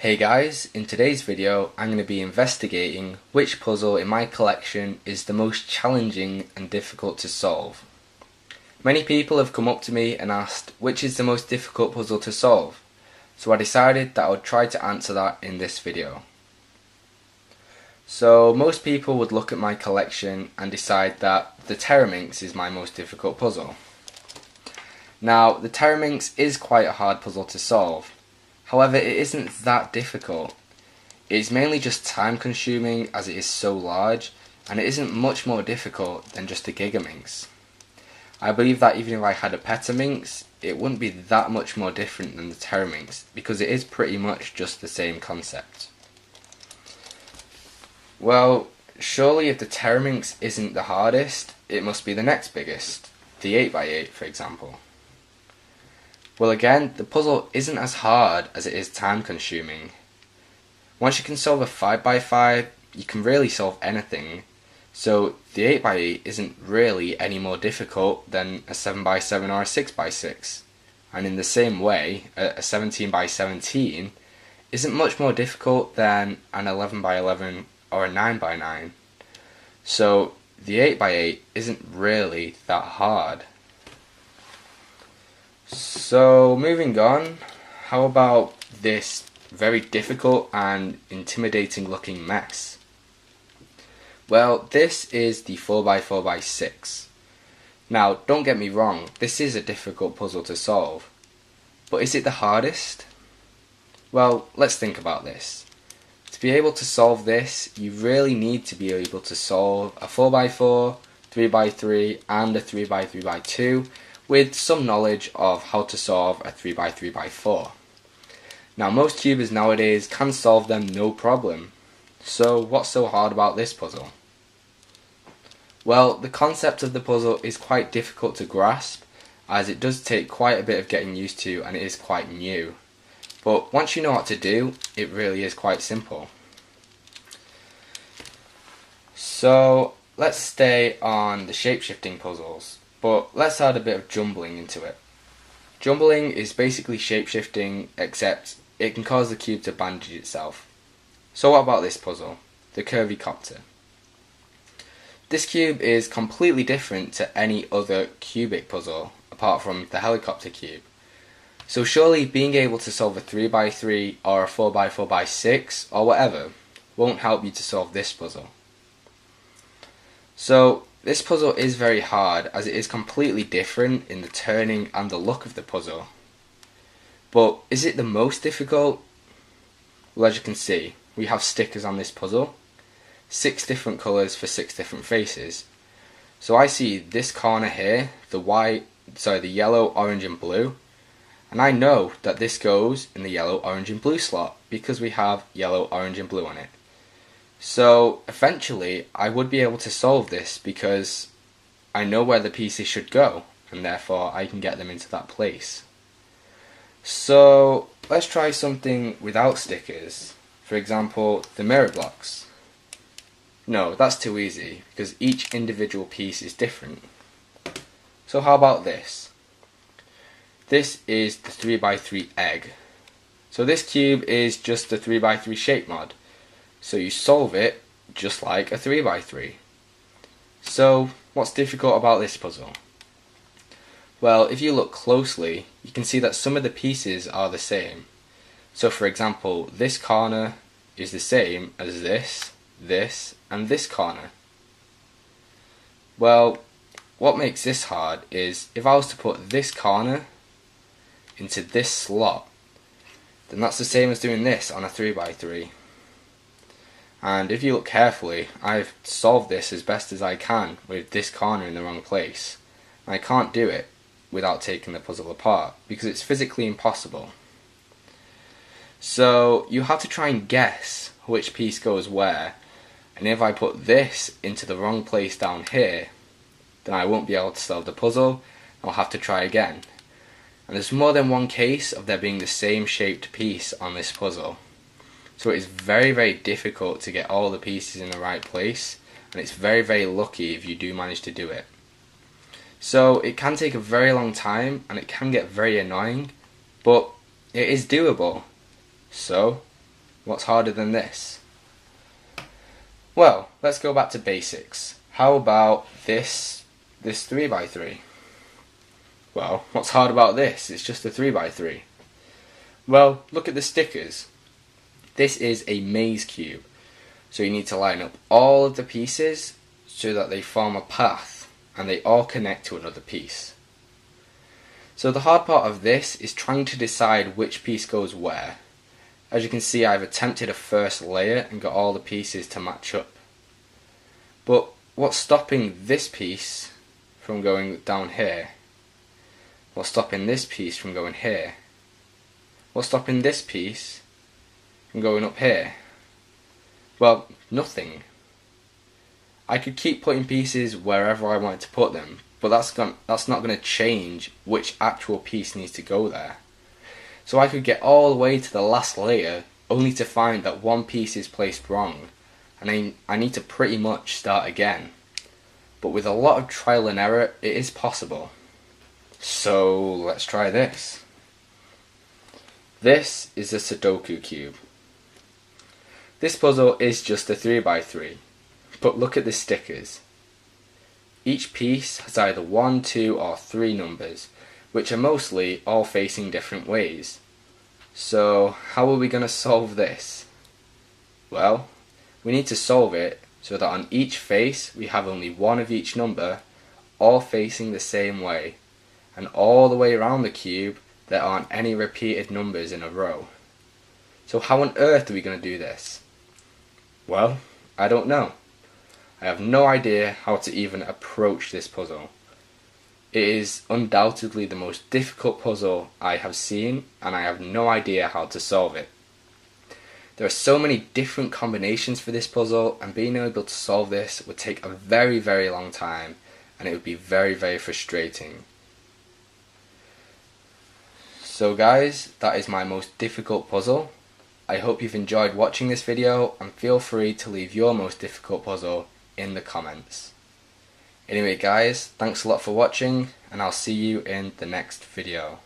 Hey guys, in today's video I'm going to be investigating which puzzle in my collection is the most challenging and difficult to solve. Many people have come up to me and asked which is the most difficult puzzle to solve, so I decided that I would try to answer that in this video. So most people would look at my collection and decide that the Teraminx is my most difficult puzzle. Now the Teraminx is quite a hard puzzle to solve. However, it isn't that difficult. It's mainly just time consuming as it is so large, and it isn't much more difficult than just a Gigaminx. I believe that even if I had a Petaminx, it wouldn't be that much more different than the Teraminx, because it is pretty much just the same concept. Well, surely if the Teraminx isn't the hardest, it must be the next biggest, the 8x8 for example. Well again, the puzzle isn't as hard as it is time consuming. Once you can solve a 5x5, you can really solve anything. So the 8x8 isn't really any more difficult than a 7x7 or a 6x6. And in the same way, a 17x17 isn't much more difficult than an 11x11 or a 9x9. So the 8x8 isn't really that hard. So moving on, how about this very difficult and intimidating looking mess? Well, this is the 4x4x6. Now don't get me wrong, this is a difficult puzzle to solve. But is it the hardest? Well, let's think about this. To be able to solve this, you really need to be able to solve a 4x4, 3x3 and a 3x3x2 with some knowledge of how to solve a 3x3x4. Now most cubers nowadays can solve them no problem. So what's so hard about this puzzle? Well, the concept of the puzzle is quite difficult to grasp, as it does take quite a bit of getting used to and it is quite new. But once you know what to do, it really is quite simple. So let's stay on the shape-shifting puzzles. But let's add a bit of jumbling into it. Jumbling is basically shape-shifting, except it can cause the cube to bandage itself. So what about this puzzle, the Curvycopter? This cube is completely different to any other cubic puzzle, apart from the helicopter cube. So surely being able to solve a 3x3 or a 4x4x6 or whatever won't help you to solve this puzzle. So this puzzle is very hard as it is completely different in the turning and the look of the puzzle. But is it the most difficult? Well, as you can see, we have stickers on this puzzle. 6 different colours for 6 different faces. So I see this corner here, the yellow, orange and blue. And I know that this goes in the yellow, orange and blue slot because we have yellow, orange and blue on it. So eventually I would be able to solve this because I know where the pieces should go and therefore I can get them into that place. So let's try something without stickers. For example, the mirror blocks. No, that's too easy because each individual piece is different. So how about this? This is the 3x3 egg. So this cube is just the 3x3 shape mod. So you solve it just like a 3x3. So what's difficult about this puzzle? Well, if you look closely, you can see that some of the pieces are the same. So for example, this corner is the same as this, and this corner. Well, what makes this hard is if I was to put this corner into this slot, then that's the same as doing this on a 3x3. And if you look carefully, I've solved this as best as I can with this corner in the wrong place. And I can't do it without taking the puzzle apart because it's physically impossible. So you have to try and guess which piece goes where, and if I put this into the wrong place down here, then I won't be able to solve the puzzle. I'll have to try again. And there's more than one case of there being the same shaped piece on this puzzle. So it is very, very difficult to get all the pieces in the right place, and it's very, very lucky if you do manage to do it. So it can take a very long time and it can get very annoying, but it is doable. So What's harder than this? Well, let's go back to basics. How about this 3x3? Well, what's hard about this? It's just a 3x3. Well, look at the stickers. This is a maze cube. So you need to line up all of the pieces so that they form a path and they all connect to another piece. So the hard part of this is trying to decide which piece goes where. As you can see, I've attempted a first layer and got all the pieces to match up. But what's stopping this piece from going down here? What's stopping this piece from going here? What's stopping this piece from going up here? Well, nothing. I could keep putting pieces wherever I wanted to put them, but that's not going to change which actual piece needs to go there. So I could get all the way to the last layer only to find that one piece is placed wrong, and I need to pretty much start again. But with a lot of trial and error, it is possible. So let's try this. This is a Sudoku cube. This puzzle is just a 3x3, but look at the stickers. Each piece has either 1, 2 or 3 numbers, which are mostly all facing different ways. So how are we going to solve this? Well, we need to solve it so that on each face we have only one of each number, all facing the same way, and all the way around the cube there aren't any repeated numbers in a row. So how on earth are we going to do this? Well, I don't know. I have no idea how to even approach this puzzle. It is undoubtedly the most difficult puzzle I have seen, and I have no idea how to solve it. There are so many different combinations for this puzzle, and being able to solve this would take a very, very long time, and it would be very, very frustrating. So guys, that is my most difficult puzzle. I hope you've enjoyed watching this video, and feel free to leave your most difficult puzzle in the comments. Anyway guys, thanks a lot for watching, and I'll see you in the next video.